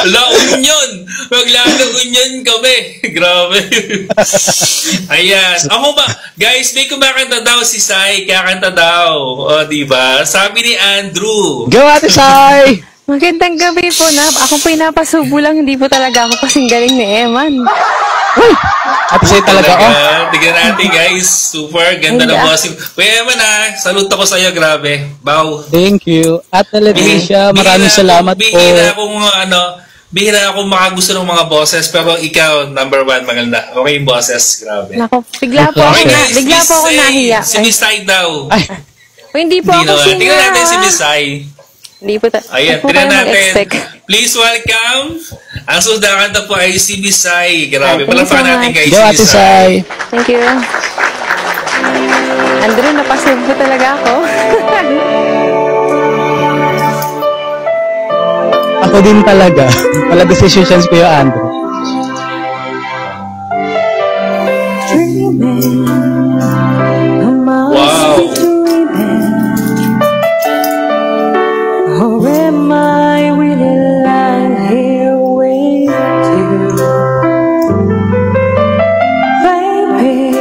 La union! Maglalag-union kami. Grabe. Ayan. Ako ba? Guys, may kumakanta daw si Sai. Kakanta daw. O, diba? Sabi ni Andrew. Go, Ate Sai! Magandang gabi po na. Ako po pinapasubo lang. Hindi po talaga ako kasing galing ni Eman. Uy! Ate Sai talaga, oh. Tignan natin, guys. Super. Ganda ng bossing. Kuya Eman, salute ako sa'yo. Grabe. Bow. Thank you. Ate Leticia, maraming salamat po. Bihira akong makagusto ng mga bosses, pero ikaw, number one, maganda. Okay yung bosses. Grabe. Nako, bigla po ako nahiya. Si Miss Sai daw. Ay. Hindi po ako singer. Tingnan natin si Miss Sai. Hindi po ayan, tingnan natin. Please welcome. Ang susunod na kanta po ay si Miss Sai. Grabe. Palapakan natin guys. Go, Ate Sai. Thank you. Andrew, napasave ko talaga ako. Ako din talaga. Pala decisions ko yung Andrew. Wow. Or am I really lying here with you? Baby,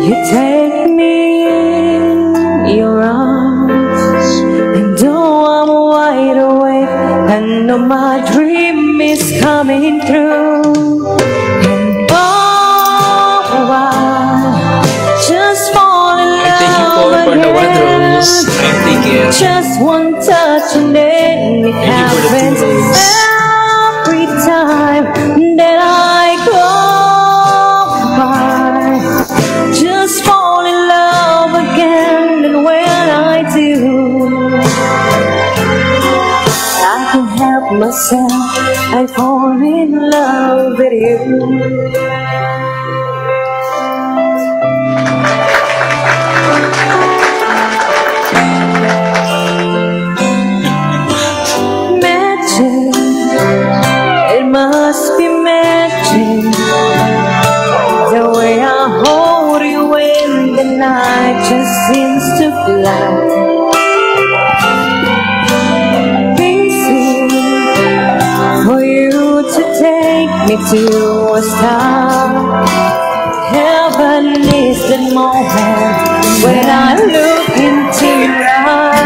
you take me in your arms, and though I'm wide awake, I know my dream is coming true. And oh, I just fall in love again. Just one touch and then it happens every time that I go by. Just fall in love again, and when I do, I can help myself, I fall in love with you. It must be magic, the way I hold you in the night just seems to fly. Easy for you to take me to a star. Heaven is the moment when I look into your eyes.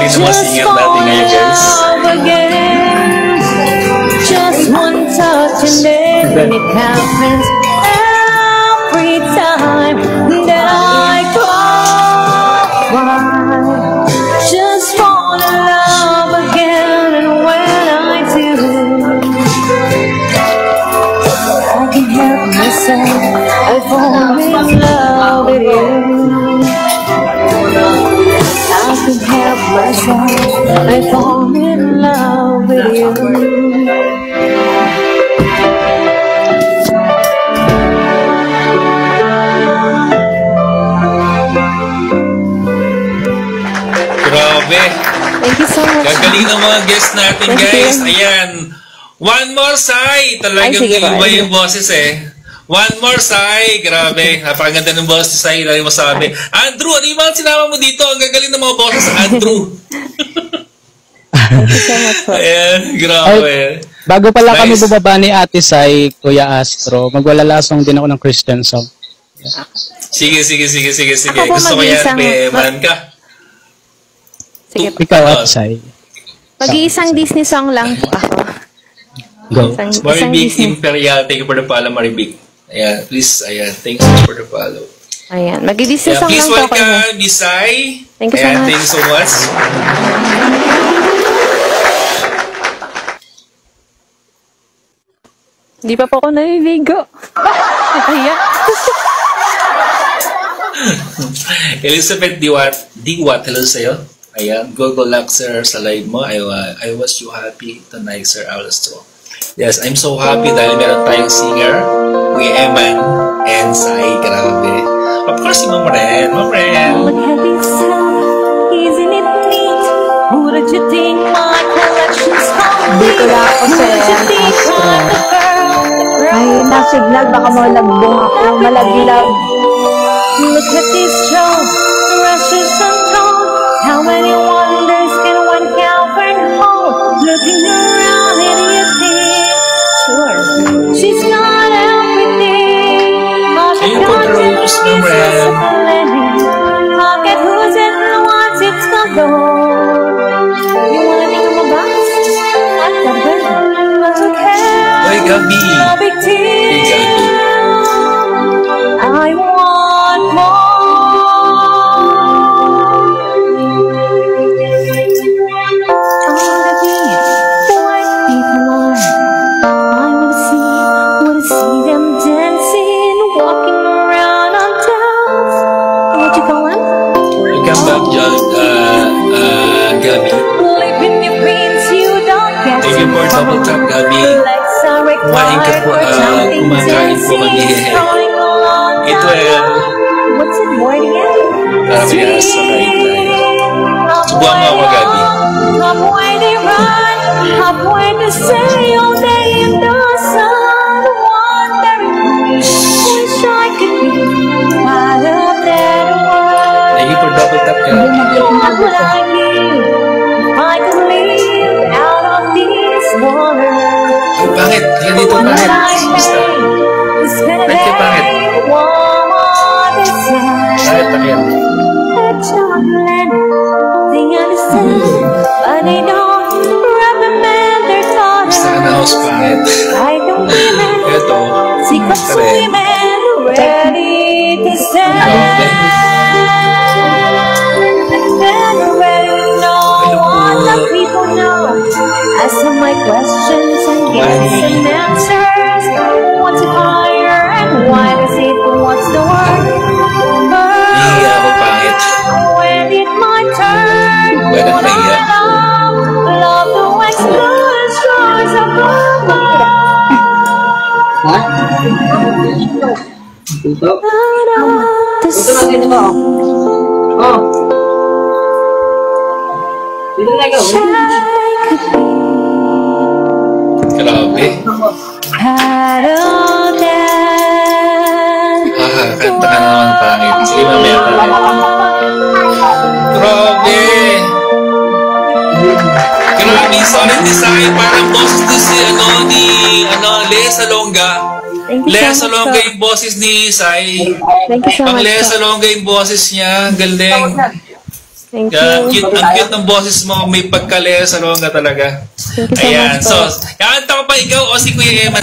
Just fall in love again. Just one touch and then it happens every time that I call by. Just fall in love again, and when I do, I can help myself, I fall in love with you. I can help myself, I fall in love with you. Grabe. Thank you so much. Gagaling ng mga guests natin, guys. Ayan. One more, Sai. Talagang iba yung boses eh. One more, Sai. Grabe. Napakaganda ng boses ni Sai. Lagi mo sabi. Andrew, ano yung mga sinama mo dito? Ang gagaling ng mga boses, Andrew. Thank you so much. Ayan, grabe. Ay, bago pala kami bubaba ni Ate Sai, Kuya Astro, magwalalasong din ako ng Christian song. Sige. Gusto ko yan. Man ka. Sige. Ikaw, Ate Sai. Mag-iisang Disney song lang po ako. Go. Maribig Imperial. Thank you for the follow, Maribig. Ayan, please. Ayan, thanks for the follow. Ayan, mag-i-Disney song please lang po ako. Please welcome Bisay. Thank you so much. Thank you so much. Hindi pa po ako naliligo. Ayan. Elizabeth Diwat, hello sa'yo. Ayan, Google Luxer sa live mo. I was so happy tonight, Sir Alastro. Yes, I'm so happy dahil meron tayong singer, Kuya Eman and Sai. Grabe. Of course, si Ma'am Ren. Ma'am Ren. Isn't it neat? Who did you think my collection's complete? Dito lang ako sa Astro. Ay, nasignal. Baka malagbong ako. Malaglag. Look at this show, precious and cold. go. You wanna think I'm a box? I've got a bird. But who cares? Oy, Gabi. No big deal. Hey, Gabi. I want more. All of the white people are. I wanna see them dancing, walking around on town. What you call them? Welcome back, Gabi. Living your dreams, you don't get Thank you for double tap, Gabi. Legs are Kumain ka po, required for jumping, kumakain po kami. dancing, going along Ito down. ay What's it born again? Parehas sa kain tayo. Subuhan mo ako, Gabi. Up when they run, up when they stay all day in the sun. Wondering, wish I could be part of that world. Thank you for double tap, Gabi. What would I give if I could live out of this world? Ay, pangit. Yan dito, What pangit. I Basta. pay to spend a Ba't ka pangit? day warm on the side. Pangit pa yan. The chocolate, they understand, but they don't recommend their Basta ka na daughter. house, pangit. I don't women, Ito. secret women, ready to stand. And ready to know what the people know. Asking my questions and getting some answers. What's a fire and why does it? What's the word? Hihiya ako, pangit. When it's my turn, Ba't ang nahiya? love the wax blue stars above. Grabe. Kanta ka na naman, pangit. Sige, mamaya ka. Grabe. Grabe, solid design. Parang boses ni Lea Salonga. Thank you Lea so much, Salonga sir. yung boses ni Sai. Thank you so Pang much, Lea sir. Salonga yung boses niya. Galing. Thank Ang you. cute ng boses mo. May pagka Lea Salonga talaga. Thank you so Ayan. much, So, sir. kanta ko pa ikaw o si Kuya Eman?